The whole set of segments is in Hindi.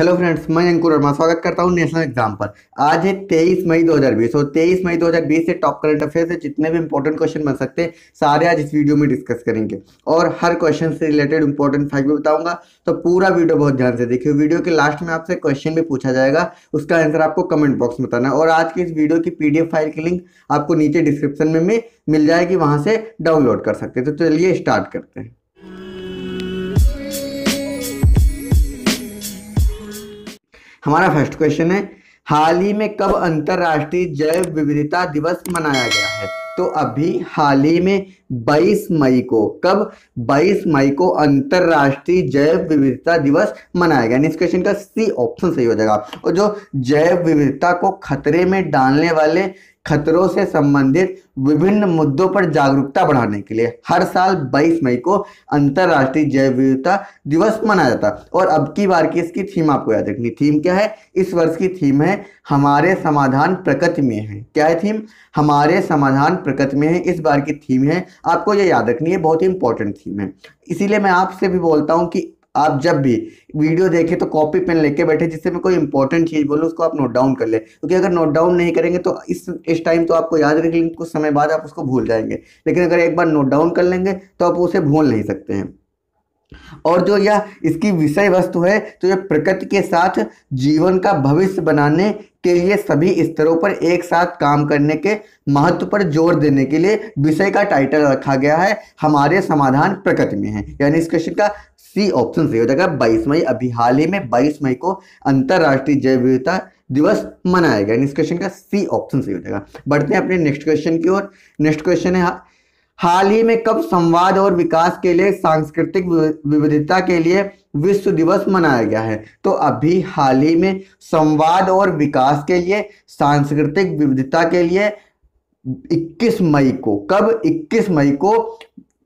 हेलो फ्रेंड्स, मैं अंकुर वर्मा स्वागत करता हूं नेशनल एग्जाम पर। आज है 23 मई 2020 और 23 मई 2020 से टॉप करंट अफेयर से जितने भी इंपॉर्टेंट क्वेश्चन बन सकते हैं सारे आज इस वीडियो में डिस्कस करेंगे और हर क्वेश्चन से रिलेटेड इंपॉर्टेंट फैक्ट भी बताऊंगा। तो पूरा वीडियो बहुत ध्यान से देखिए। वीडियो के लास्ट में आपसे क्वेश्चन भी पूछा जाएगा, उसका आंसर आपको कमेंट बॉक्स में बताना है। और आज की इस वीडियो की PDF फाइल की लिंक आपको नीचे डिस्क्रिप्शन में मिल जाएगी, वहां से डाउनलोड कर सकते हैं। तो चलिए स्टार्ट करते हैं। हमारा फर्स्ट क्वेश्चन है, हाल ही में कब अंतरराष्ट्रीय जैव विविधता दिवस मनाया गया है? तो अभी हाल ही में 22 मई को, कब? 22 मई को अंतरराष्ट्रीय जैव विविधता दिवस मनाया गया। इस क्वेश्चन का सी ऑप्शन सही हो जाएगा। और जो जैव विविधता को खतरे में डालने वाले खतरों से संबंधित विभिन्न मुद्दों पर जागरूकता बढ़ाने के लिए हर साल 22 मई को अंतरराष्ट्रीय जैव विविधता दिवस मनाया जाता है। और अब की बार की इसकी थीम आपको याद रखनी। थीम क्या है? इस वर्ष की थीम है हमारे समाधान प्रकृति में है। क्या है थीम? हमारे समाधान प्रकृति में है। इस बार की थीम है, आपको ये याद रखनी है, बहुत ही इंपॉर्टेंट थीम है। इसीलिए मैं आपसे भी बोलता हूँ कि आप जब भी वीडियो देखें तो कॉपी पेन लेके बैठे, जिससे मैं कोई इंपॉर्टेंट चीज बोलूँ उसको आप नोट डाउन कर ले। क्योंकि अगर नोट डाउन नहीं करेंगे तो इस टाइम तो आपको याद रखेंगे, कुछ समय बाद आप उसको भूल जाएंगे। लेकिन अगर एक बार नोट डाउन कर लेंगे तो आप उसे भूल नहीं सकते हैं। और जो यह इसकी विषय वस्तु है, तो यह प्रकृति के साथ जीवन का भविष्य बनाने के लिए सभी स्तरों पर एक साथ काम करने के महत्व पर जोर देने के लिए विषय का टाइटल रखा गया है हमारे समाधान प्रकृति में है। यानी इस क्वेश्चन का सी ऑप्शन सही हो जाएगा। 22 मई, अभी हाल ही में 22 मई को अंतरराष्ट्रीय जैव विविधता दिवस मनाया गया। इस क्वेश्चन का सी ऑप्शन सही हो जाएगा। बढ़ते हैं अपने नेक्स्ट क्वेश्चन की ओर। नेक्स्ट क्वेश्चन है, हाल ही में कब संवाद और विकास के लिए सांस्कृतिक विविधता के लिए विश्व दिवस मनाया गया है? तो अभी हाल ही में संवाद और विकास के लिए सांस्कृतिक विविधता के लिए 21 मई को, कब? 21 मई को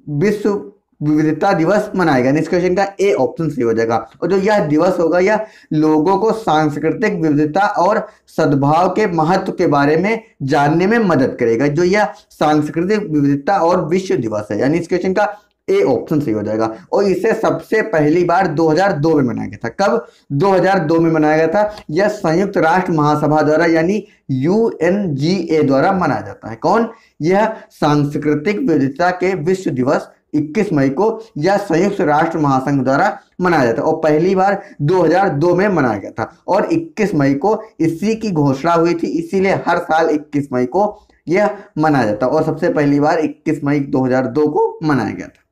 विश्व विविधता दिवस मनाया गया। इस क्वेश्चन का ए ऑप्शन सही हो जाएगा। और जो यह दिवस होगा यह लोगों को सांस्कृतिक विविधता और सद्भाव के महत्व के बारे में जानने में मदद करेगा। जो यह सांस्कृतिक विविधता और विश्व दिवस है, यानी इस क्वेश्चन का ए ऑप्शन सही हो जाएगा। और इसे सबसे पहली बार 2002 में मनाया गया था। कब? 2002 में मनाया गया था। यह संयुक्त राष्ट्र महासभा द्वारा यानी UNGA द्वारा मनाया जाता है। कौन? यह सांस्कृतिक विविधता के विश्व दिवस 21 मई को यह संयुक्त राष्ट्र महासंघ द्वारा मनाया जाता है और पहली बार 2002 में मनाया गया था। और 21 मई को इसी की घोषणा हुई थी, इसीलिए हर साल 21 मई को यह मनाया जाता है। और सबसे पहली बार 21 मई 2002 को मनाया गया था।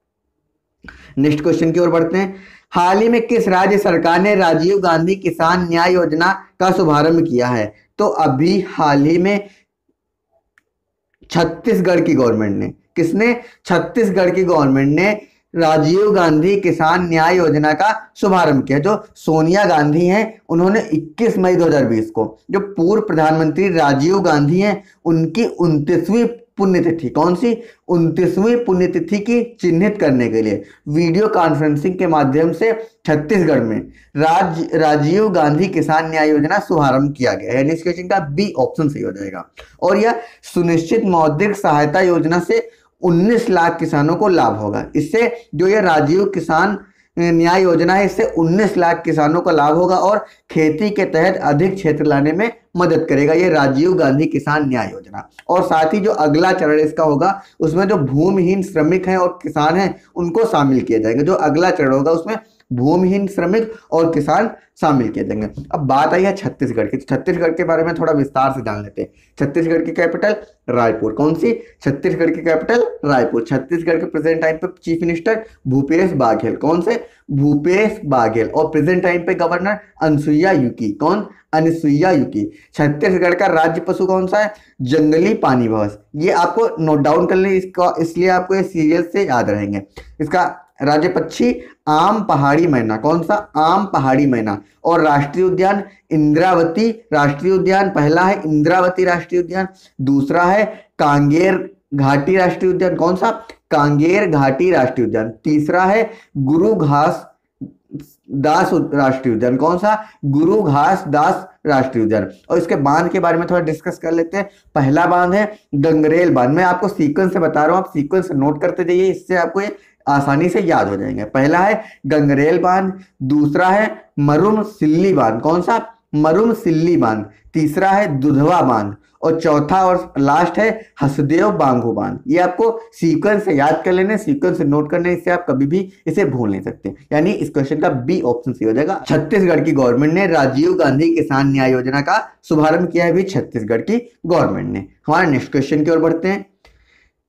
नेक्स्ट क्वेश्चन की ओर बढ़ते हैं। हाल ही में किस राज्य सरकार ने राजीव गांधी किसान न्याय योजना का शुभारंभ किया है? तो अभी हाल ही में छत्तीसगढ़ की गवर्नमेंट ने, किसने? छत्तीसगढ़ की गवर्नमेंट ने राजीव गांधी किसान न्याय योजना का शुभारंभ किया। जो सोनिया गांधी हैं उन्होंने 21 मई 2020 को, जो पूर्व प्रधानमंत्री राजीव गांधी हैं उनकी 29वीं पुण्यतिथि, कौन सी? 29वीं पुण्यतिथि की चिन्हित करने के लिए वीडियो कॉन्फ्रेंसिंग के माध्यम से छत्तीसगढ़ में राजीव गांधी किसान न्याय योजना शुभारंभ किया गया है। इस क्वेश्चन का बी ऑप्शन सही हो जाएगा। और यह सुनिश्चित मौद्रिक सहायता योजना से 19 लाख किसानों को लाभ होगा। इससे जो यह राजीव किसान न्याय योजना है, इससे 19 लाख किसानों का लाभ होगा और खेती के तहत अधिक क्षेत्र लाने में मदद करेगा ये राजीव गांधी किसान न्याय योजना। और साथ ही जो अगला चरण इसका होगा उसमें जो भूमिहीन श्रमिक हैं और किसान हैं उनको शामिल किए जाएंगे। जो अगला चरण होगा उसमें भूमिहीन श्रमिक और किसान शामिल किए जाएंगे। अब बात आई है छत्तीसगढ़ की। छत्तीसगढ़ के बारे में थोड़ा विस्तार से जान लेते हैं। छत्तीसगढ़ की कैपिटल रायपुर। कौन सी? छत्तीसगढ़ की कैपिटल रायपुर। छत्तीसगढ़ के प्रेजेंट टाइम पे चीफ मिनिस्टर भूपेश बाघेल। कौन से? भूपेश बाघेल। और प्रेजेंट टाइम पे गवर्नर अनसुईया उइके। कौन? अनसुईया उइके। छत्तीसगढ़ का राज्य पशु कौन सा है? जंगली पानी भैंस। ये आपको नोट डाउन कर लें, इसका इसलिए आपको ये सीरियल से याद रहेंगे। इसका राज्य पक्षी आम पहाड़ी मैना। कौन सा? आम पहाड़ी मैना। और राष्ट्रीय उद्यान इंद्रावती राष्ट्रीय उद्यान। पहला है इंद्रावती राष्ट्रीय उद्यान, दूसरा है कांगेर घाटी राष्ट्रीय उद्यान। कौन सा? कांगेर घाटी राष्ट्रीय उद्यान। तीसरा है गुरु घास दास राष्ट्रीय उद्यान। कौन सा? गुरु घास दास राष्ट्रीय उद्यान। और इसके बांध के बारे में थोड़ा डिस्कस कर लेते हैं। पहला बांध है गंगरेल बांध। मैं आपको सीक्वेंस से बता रहा हूं, आप सीक्वेंस नोट करते जाइए, इससे आपको ये आसानी से याद हो जाएंगे। पहला है गंगरेल बांध, दूसरा है मरुम सिल्ली बांध, कौन सा, मरुम सिल्ली बांध, तीसरा है दुधवा बांध, और चौथा और लास्ट है हसदेव बांगो बांध। ये आपको सीक्वेंस से याद कर लेने, सीक्वेंस से नोट करने, इससे आप कभी भी इसे भूल नहीं सकते। यानी इस क्वेश्चन का बी ऑप्शन सही हो जाएगा। छत्तीसगढ़ की गवर्नमेंट ने राजीव गांधी किसान न्याय योजना का शुभारंभ किया है भी छत्तीसगढ़ की गवर्नमेंट ने। हमारे नेक्स्ट क्वेश्चन की ओर बढ़ते हैं।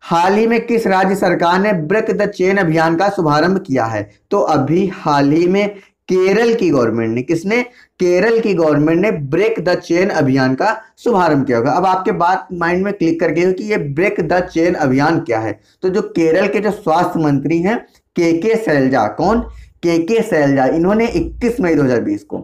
हाल ही में किस राज्य सरकार ने ब्रेक द चेन अभियान का शुभारंभ किया है? तो अभी हाल ही में केरल की गवर्नमेंट ने, किसने, केरल की गवर्नमेंट ने ब्रेक द चेन अभियान का शुभारंभ किया होगा। अब आपके बात माइंड में क्लिक कर गई हो कि ये ब्रेक द चेन अभियान क्या है। तो जो केरल के जो स्वास्थ्य मंत्री हैं के शैलजा, कौन, के शैलजा, इन्होंने 21 मई 2020 को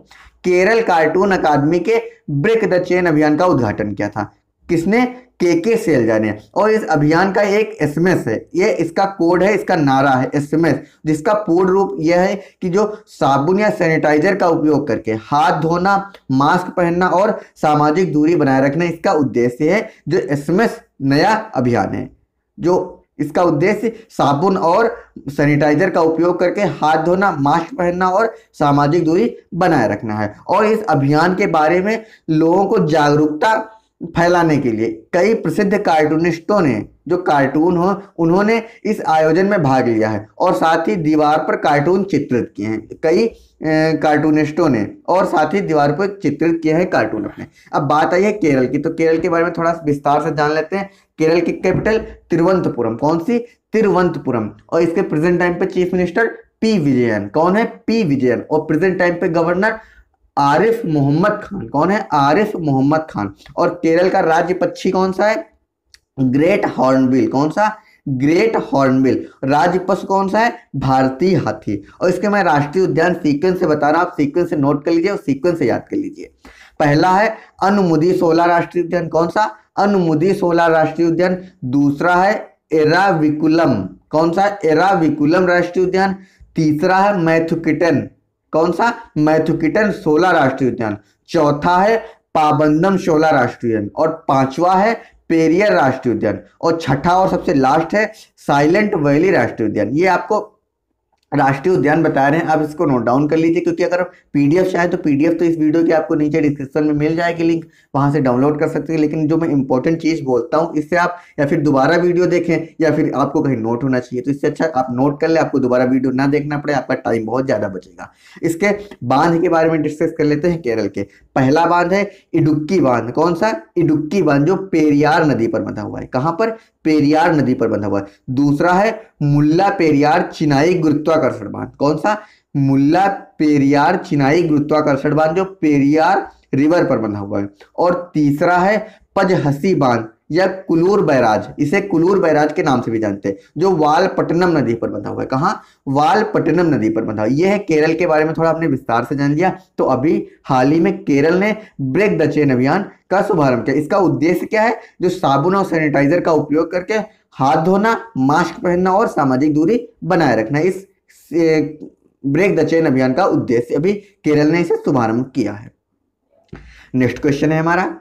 केरल कार्टून अकादमी के ब्रेक द चेन अभियान का उद्घाटन किया था। किसने, के शैलजा ने। और इस अभियान का एक एसएमएस है, ये इसका कोड है, इसका नारा है एसएमएस, जिसका पूर्ण रूप यह है कि जो साबुन या सैनिटाइजर का उपयोग करके हाथ धोना, मास्क पहनना और सामाजिक दूरी बनाए रखना इसका उद्देश्य है। जो एसएमएस नया अभियान है, जो इसका उद्देश्य साबुन और सैनिटाइजर का उपयोग करके हाथ धोना, मास्क पहनना और सामाजिक दूरी बनाए रखना है। और इस अभियान के बारे में लोगों को जागरूकता फैलाने के लिए कई प्रसिद्ध कार्टूनिस्टों ने, जो कार्टून हो, उन्होंने इस आयोजन में भाग लिया है और साथ ही दीवार पर कार्टून चित्रित किए हैं। कई कार्टूनिस्टों ने और साथ ही दीवार पर चित्रित किए हैं कार्टून अपने। अब बात आई है केरल की, तो केरल के बारे में थोड़ा विस्तार से जान लेते हैं। केरल की कैपिटल तिरुवनंतपुरम, कौन सी, तिरुवनंतपुरम, और इसके प्रेजेंट टाइम पे चीफ मिनिस्टर पी विजयन, कौन है, पी विजयन, और प्रेजेंट टाइम पे गवर्नर आरिफ मोहम्मद खान, कौन है, आरिफ मोहम्मद खान। और केरल का राज्य पक्षी कौन सा है, ग्रेट हॉर्नबिल, कौन सा, ग्रेट हॉर्नबिल। राज्य पशु कौन सा है, भारतीय हाथी। और इसके मैं राष्ट्रीय उद्यान सीक्वेंस से बता रहा हूं, आप सीक्वेंस से नोट कर लीजिए और सीक्वेंस से याद कर लीजिए। पहला है अनुमुदी शोला राष्ट्रीय उद्यान, कौन सा, अनुमुदी शोला राष्ट्रीय उद्यान। दूसरा है एराविकुलम, कौन सा, एराविकुलम राष्ट्रीय उद्यान। तीसरा है मैथुकिटन, कौन सा, मैथुकिटन शोला राष्ट्रीय उद्यान। चौथा है पाबंदम शोला राष्ट्रीय उद्यान, और पांचवा है पेरियर राष्ट्रीय उद्यान, और छठा और सबसे लास्ट है साइलेंट वैली राष्ट्रीय उद्यान। ये आपको राष्ट्रीय उद्यान बता रहे हैं, आप इसको नोट डाउन कर लीजिए, क्योंकि अगर पीडीएफ चाहे तो पीडीएफ तो इस वीडियो की आपको नीचे डिस्क्रिप्शन में मिल जाएगी लिंक, वहां से डाउनलोड कर सकते हैं। लेकिन जो मैं इंपॉर्टेंट चीज बोलता हूं, इससे आप या फिर दोबारा वीडियो देखें या फिर आपको कहीं नोट होना चाहिए, तो इससे अच्छा आप नोट कर ले, आपको दोबारा वीडियो ना देखना पड़े, आपका टाइम बहुत ज्यादा बचेगा। इसके बांध के बारे में डिस्कस कर लेते हैं केरल के। पहला बांध है इडुक्की बांध, कौन सा, इडुक्की बांध, जो पेरियार नदी पर बंधा हुआ है। कहां पर, पेरियार नदी पर बंधा हुआ है। दूसरा है मुल्ला पेरियार चिनाई गुरुत्वाकर्षण बांध, कौन सा, मुल्ला पेरियार चिनाई गुरुत्वाकर्षण बांध, जो पेरियार रिवर पर बंधा हुआ है। और तीसरा है पजहसी बांध या कुलूर बैराज, इसे कुलूर बैराज के नाम से भी जानते हैं, जो वालपट्टनम नदी पर बंधा हुआ है। कहां, वालपट्टनम नदी पर बंधा हुआ है। यह है केरल के बारे में थोड़ा आपने विस्तार से जान लिया। तो अभी हाल ही में केरल ने ब्रेक द चेन अभियान का शुभारंभ किया। इसका उद्देश्य क्या है, जो साबुन और सैनिटाइजर का उपयोग करके हाथ धोना, मास्क पहनना और सामाजिक दूरी बनाए रखना, इस ब्रेक द चेन अभियान का उद्देश्य अभी केरल ने इसे शुभारंभ किया है। नेक्स्ट क्वेश्चन है हमारा,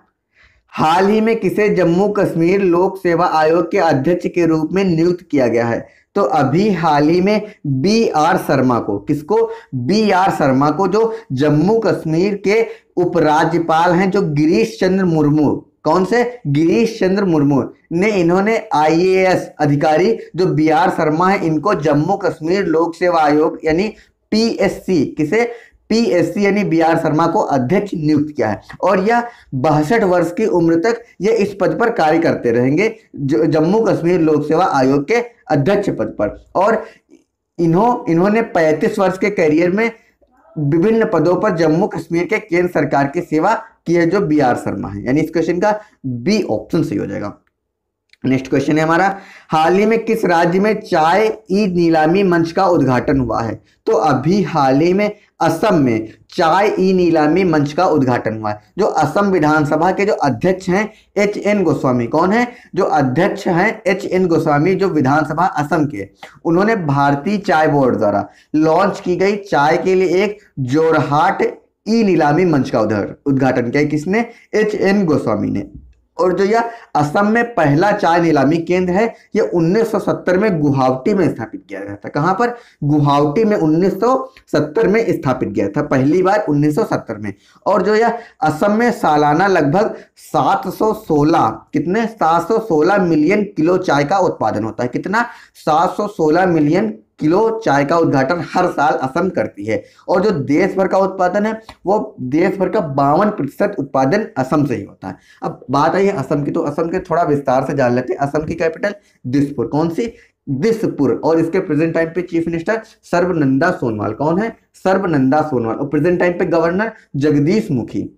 हाल ही में किसे जम्मू कश्मीर लोक सेवा आयोग के अध्यक्ष के रूप में नियुक्त किया गया है? तो अभी हाल ही में बी आर शर्मा को, किसको, बी आर शर्मा को, जो जम्मू कश्मीर के उपराज्यपाल हैं, जो गिरीश चंद्र मुर्मू, कौन से, गिरीश चंद्र मुर्मू ने, इन्होंने आईएएस अधिकारी जो बी आर शर्मा है, इनको जम्मू कश्मीर लोक सेवा आयोग यानी पीएससी, किसे, पीएससी यानी बी आर शर्मा को अध्यक्ष नियुक्त किया है। और यह 62 वर्ष की उम्र तक ये इस पद पर कार्य करते रहेंगे, जम्मू कश्मीर लोक सेवा आयोग के अध्यक्ष पद पर। और इन्होंने 35 वर्ष के करियर में विभिन्न पदों पर जम्मू कश्मीर के केंद्र सरकार की सेवा की है, जो बी आर शर्मा है। यानी इस क्वेश्चन का बी ऑप्शन सही हो जाएगा। नेक्स्ट क्वेश्चन है हमारा, हाल ही में किस राज्य में चाय ई नीलामी मंच का उद्घाटन हुआ है? तो अभी हाल ही में असम में चाय ई नीलामी मंच का उद्घाटन हुआ है। जो असम विधानसभा के जो अध्यक्ष हैं एच.एन. गोस्वामी, कौन है, जो अध्यक्ष हैं एच.एन. गोस्वामी, जो विधानसभा असम के, उन्होंने भारतीय चाय बोर्ड द्वारा लॉन्च की गई चाय के लिए एक जोरहाट ई नीलामी मंच का उद्घाटन किया। किसने, एच.एन. गोस्वामी ने। और जो यह असम में पहला चाय नीलामी केंद्र है, यह 1970 में गुवाहाटी में स्थापित किया गया था। कहां पर? गुवाहाटी में 1970 में स्थापित किया था, पहली बार 1970 में। और जो यह असम में सालाना लगभग 716 कितने 716 मिलियन किलो चाय का उत्पादन होता है। कितना? 716 मिलियन किलो चाय का उद्घाटन हर साल असम करती है। और जो देश भर का उत्पादन है वो देश भर का 52% उत्पादन असम से ही होता है। अब बात आई है असम की, तो असम के थोड़ा विस्तार से जान लेते हैं। असम की कैपिटल दिसपुर। कौन सी? दिसपुर। और इसके प्रेजेंट टाइम पे चीफ मिनिस्टर सर्बानंद सोनोवाल। कौन है? सर्बानंद सोनोवाल। और प्रेजेंट टाइम पे गवर्नर जगदीश मुखी।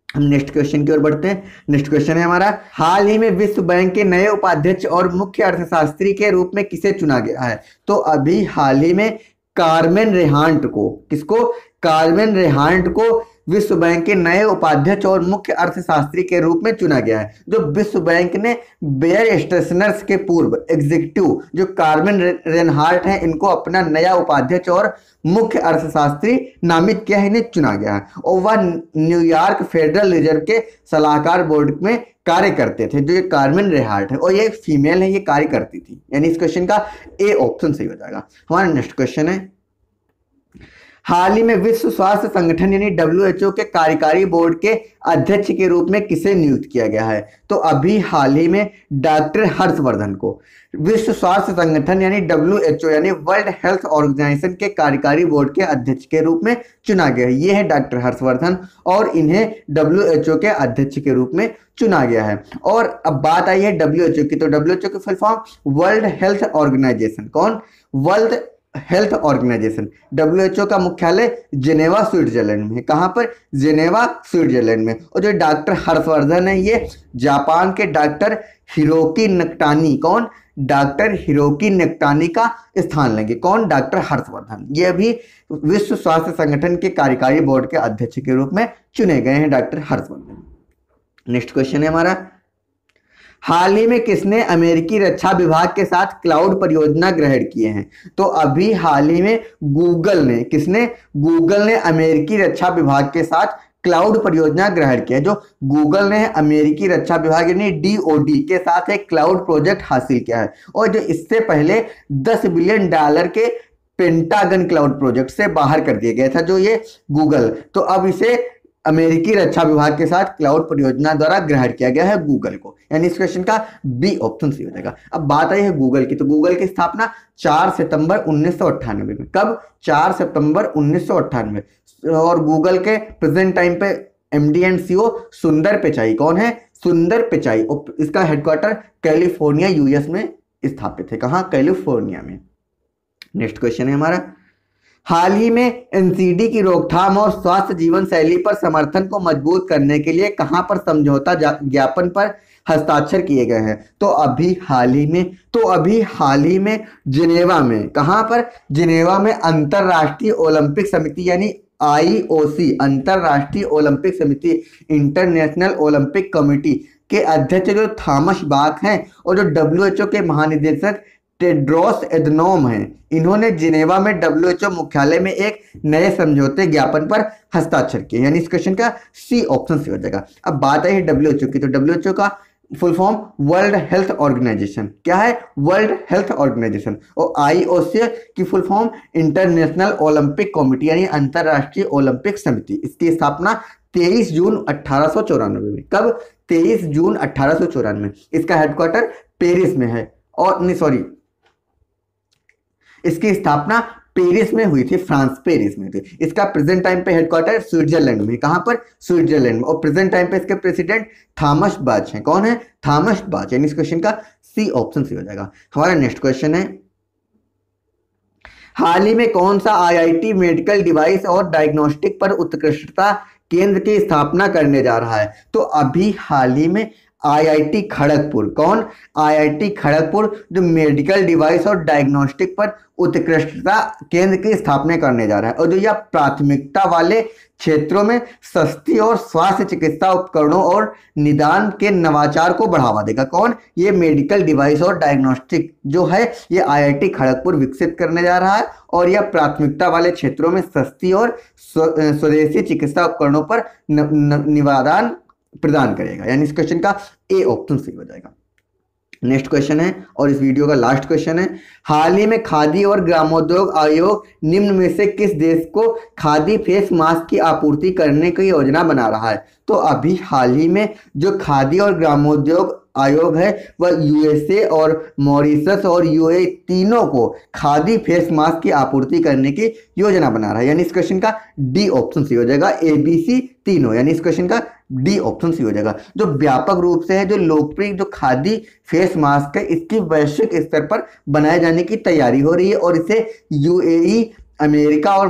हम नेक्स्ट क्वेश्चन की ओर बढ़ते हैं। नेक्स्ट क्वेश्चन है हमारा, हाल ही में विश्व बैंक के नए उपाध्यक्ष और मुख्य अर्थशास्त्री के रूप में किसे चुना गया है? तो अभी हाल ही में कार्मेन रेहांट को, किसको? कार्मेन रेहांट को विश्व बैंक के नए उपाध्यक्ष और मुख्य अर्थशास्त्री के रूप में चुना गया है। जो विश्व बैंक ने बेयर स्टेशनर्स के पूर्व एग्जीक्यूटिव जो कार्मेन रेनहार्ट हैं, इनको अपना नया उपाध्यक्ष और मुख्य अर्थशास्त्री नामित किया है, इन्हें चुना गया है। और वह न्यूयॉर्क फेडरल रिजर्व के सलाहकार बोर्ड में कार्य करते थे। जो ये कार्मेन रेनहार्ट है और ये फीमेल है, ये कार्य करती थी। यानी इस क्वेश्चन का ए ऑप्शन सही हो जाएगा। हमारा नेक्स्ट क्वेश्चन है, हाल ही में विश्व स्वास्थ्य संगठन यानी WHO के कार्यकारी बोर्ड के अध्यक्ष के रूप में किसे नियुक्त किया गया है? तो अभी हाल ही में डॉक्टर हर्षवर्धन को विश्व स्वास्थ्य संगठन यानी WHO यानी वर्ल्ड हेल्थ ऑर्गेनाइजेशन के कार्यकारी बोर्ड के अध्यक्ष के रूप में चुना गया है। ये है डॉक्टर हर्षवर्धन और इन्हें WHO के अध्यक्ष के रूप में चुना गया है। और अब बात आई है WHO की, तो WHO की full form World Health Organization. कौन? World Health Organization. WHO का मुख्यालय जेनेवा स्विट्जरलैंड में है। कहां पर? जेनेवा स्विट्जरलैंड में। और जो डॉक्टर हर्षवर्धन है ये जापान के डॉक्टर हिरोकी नकटानी। कौन? डॉक्टर हिरोकी नकटानी का स्थान लेंगे। कौन? डॉक्टर हर्षवर्धन। ये अभी विश्व स्वास्थ्य संगठन के कार्यकारी बोर्ड के अध्यक्ष के रूप में चुने गए हैं, डॉक्टर हर्षवर्धन। नेक्स्ट क्वेश्चन है हमारा, हाल ही में किसने अमेरिकी रक्षा विभाग के साथ क्लाउड परियोजना ग्रहण किए हैं? तो अभी हाल ही में गूगल ने, किसने? गूगल ने अमेरिकी रक्षा विभाग के साथ क्लाउड परियोजना ग्रहण किया। जो गूगल ने अमेरिकी रक्षा विभाग यानी DOD के साथ एक क्लाउड प्रोजेक्ट हासिल किया है। और जो इससे पहले $10 बिलियन के पेंटागन क्लाउड प्रोजेक्ट से बाहर कर दिया गया था जो ये गूगल, तो अब इसे अमेरिकी रक्षा विभाग के साथ क्लाउड परियोजना द्वारा ग्रहण किया गया है गूगल को। यानी इस क्वेश्चन का बी ऑप्शन सही हो जाएगा। अब बात आई है गूगल की, तो गूगल की स्थापना 4 सितंबर 1998 में। कब? 4 सितंबर 1998। और गूगल के प्रेजेंट टाइम पे MD एंड CEO सुंदर पिचाई। कौन है? सुंदर पिचाई। और इसका हेडक्वार्टर कैलिफोर्निया US में स्थापित है। कहां? कैलिफोर्निया में। नेक्स्ट क्वेश्चन है हमारा, हाल ही में NCD की रोकथाम और स्वास्थ्य जीवन शैली पर समर्थन को मजबूत करने के लिए कहां पर समझौता ज्ञापन पर हस्ताक्षर किए गए हैं? तो अभी हाल ही में जिनेवा में। कहां पर? जिनेवा में अंतरराष्ट्रीय ओलंपिक समिति यानी IOC अंतरराष्ट्रीय ओलंपिक समिति इंटरनेशनल ओलंपिक कमेटी के अध्यक्ष जो थॉमस बाक हैं और जो WHO के महानिदेशक टेड्रोस एधनोम हैं, इन्होंने जिनेवा में WHO मुख्यालय में एक नए समझौते ज्ञापन पर हस्ताक्षर किए। यानी इस क्वेश्चन का सी ऑप्शन सही हो जाएगा। अब बात आई है WHO की, तो WHO का full form World Health Organisation. क्या है? World Health Organisation. और IOC की full form International Olympic Committee यानी अंतरराष्ट्रीय ओलंपिक समिति। इसकी स्थापना 23 जून 1894 में। कब? 23 जून 1894। इसका हेडक्वार्टर पेरिस में है। और नहीं सॉरी, इसकी स्थापना पेरिस में हुई थी, फ्रांस, पेरिस में थी। इसका प्रेजेंट टाइम पे हेडक्वार्टर स्विट्जरलैंड में। कहां पर? स्विट्जरलैंड में। और प्रेजेंट टाइम पे इसके प्रेसिडेंट थॉमस बाच हैं। कौन है? थॉमस बाच। यानी इस क्वेश्चन का सी ऑप्शन सही हो जाएगा। हमारा नेक्स्ट क्वेश्चन है, हाल ही में कौन सा IIT मेडिकल डिवाइस और डायग्नोस्टिक पर उत्कृष्टता केंद्र की स्थापना करने जा रहा है? तो अभी हाल ही में IIT खड़गपुर। कौन? IIT खड़गपुर जो मेडिकल डिवाइस और डायग्नोस्टिक पर उत्कृष्टता केंद्र की स्थापना करने जा रहा है। और जो यह प्राथमिकता वाले क्षेत्रों में सस्ती और स्वास्थ्य चिकित्सा उपकरणों और निदान के नवाचार को बढ़ावा देगा। कौन? ये मेडिकल डिवाइस और डायग्नोस्टिक जो है ये IIT खड़गपुर विकसित करने जा रहा है। और यह प्राथमिकता वाले क्षेत्रों में सस्ती और स्वदेशी चिकित्सा उपकरणों पर निदान प्रदान करेगा, यानी इस क्वेश्चन का ए ऑप्शन सही हो जाएगा। नेक्स्ट क्वेश्चन है और इस वीडियो का लास्ट क्वेश्चन है, हाल ही में खादी और ग्रामोद्योग आयोग निम्न में से किस देश को खादी फेस मास्क की आपूर्ति करने की योजना बना रहा है? तो अभी हाल ही में जो खादी और ग्रामोद्योग आयोग है वह यूएसए और मॉरिशस और यूएई तीनों को खादी फेस मास्क की आपूर्ति करने की योजना बना रहा है, यानी इस क्वेश्चन का डी ऑप्शन सही हो जाएगा। एबीसी तीनों, यानी इस क्वेश्चन का डी ऑप्शन सही हो जाएगा। जो व्यापक रूप से है, जो लोकप्रिय जो खादी फेस मास्क है, इसकी वैश्विक स्तर पर बनाए जाने की तैयारी हो रही है और इसे यूएई, अमेरिका और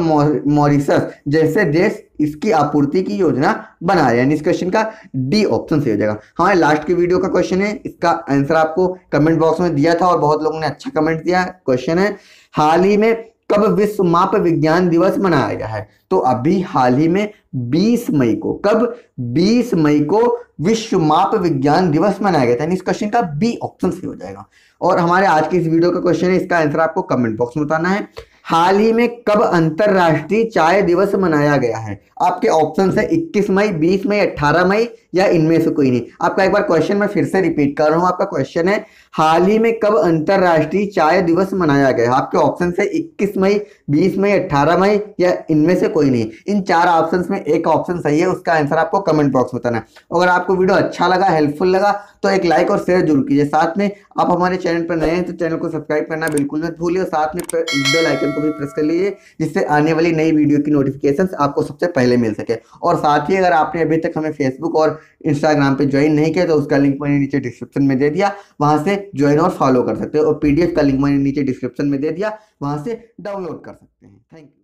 मॉरिशस जैसे देश इसकी आपूर्ति की योजना बना रहे हैं, यानी इस क्वेश्चन का डी ऑप्शन सही हो जाएगा। हमारे लास्ट की वीडियो का क्वेश्चन है, इसका आंसर आपको कमेंट बॉक्स में दिया था और बहुत लोगों ने अच्छा कमेंट दिया। क्वेश्चन है, हाल ही में कब विश्व माप विज्ञान दिवस मनाया गया है? तो अभी हाल ही में 20 मई को, कब? 20 मई को विश्व माप विज्ञान दिवस मनाया गया था, यानी इस क्वेश्चन का बी ऑप्शन सही हो जाएगा। और हमारे आज की इस वीडियो का क्वेश्चन है, इसका आंसर आपको कमेंट बॉक्स में बताना है। हाल ही में कब अंतरराष्ट्रीय चाय दिवस मनाया गया है? आपके ऑप्शन है 21 मई, 20 मई, 18 मई या इनमें से कोई नहीं। आपका एक बार क्वेश्चन मैं फिर से रिपीट कर रहा हूं। आपका क्वेश्चन है, हाल ही में कब अंतरराष्ट्रीय चाय दिवस मनाया गया है? आपके ऑप्शन है 21 मई, 20 मई, 18 मई या इनमें से कोई नहीं। इन चार ऑप्शंस में एक ऑप्शन सही है, उसका आंसर आपको कमेंट बॉक्स में बताना है। अगर आपको वीडियो अच्छा लगा, हेल्पफुल लगा तो एक लाइक और शेयर जरूर कीजिए। साथ में आप हमारे चैनल पर नए हैं तो चैनल को सब्सक्राइब करना बिल्कुल मत भूलिए और साथ में बेल आइकन को भी प्रेस कर लीजिए, जिससे आने वाली नई वीडियो की नोटिफिकेशंस आपको सबसे पहले मिल सके। और साथ ही अगर आपने अभी तक हमें फेसबुक और इंस्टाग्राम पे ज्वाइन नहीं किया तो उसका लिंक मैंने नीचे डिस्क्रिप्शन में दे दिया, वहां से ज्वाइन और फॉलो कर सकते हो। और पीडीएफ का लिंक मैंने नीचे डिस्क्रिप्शन में दे दिया, वहां से डाउनलोड कर सकते हैं। Thank you.